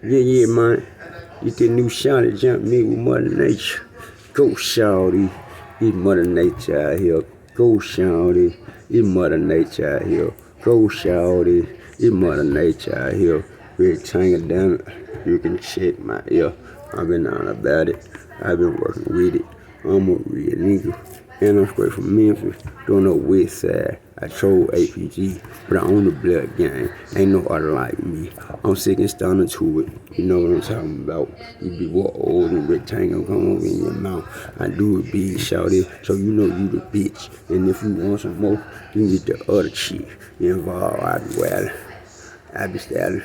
Yeah, man. Get that new Shawty jump me with Mother Nature. Go, Shawty. It's Mother Nature out here. Go, Shawty. It's Mother Nature out here. Go, Shawty. It's Mother Nature out here. Rectangle down it. You can check my ear. I've been on about it. I've been working with it. I'm a real nigga. And I'm straight from Memphis, doing the west side. I troll APG, but I own the blood gang. Ain't no other like me. I'm sick and stunning to it. You know what I'm talking about. You be what old and rectangle come over in your mouth. I do it big, Shawty, so you know you the bitch. And if you want some more, you can get the other chick involved. I be wildin', I be styling,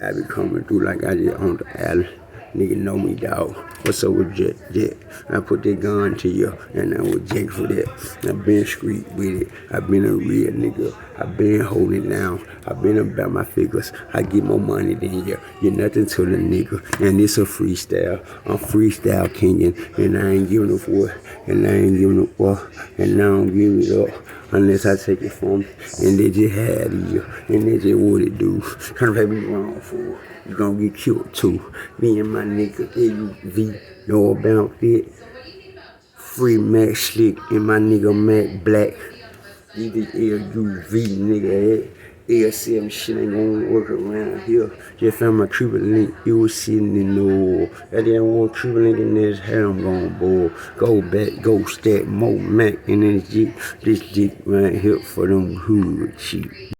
I be coming through like I just on the alley. Nigga know me, dawg. What's up with Jet? I put that gun to you, and I was Jake for that. I been street with it. I been a real nigga. I been holding it down. I been about my figures. I get more money than you. You're nothing to the nigga. And it's a freestyle. I'm freestyle kingin', and I ain't giving a fuck. And I ain't giving a fuck. And I don't give it up unless I take it from me. And they just had you. And they just what it do. Trying to play me wrong for. You gonna get killed too. Me and my nigga LUV, know about it. Free Mac Slick and my nigga Mac Black. Either LUV nigga L7 shit ain't gonna work around here. Just found my triple link, you was sitting in the oil. I didn't want triple link in this hair, I'm gonna boil. Go back, go stack, more Mac, and then this dick right here for them hood cheap.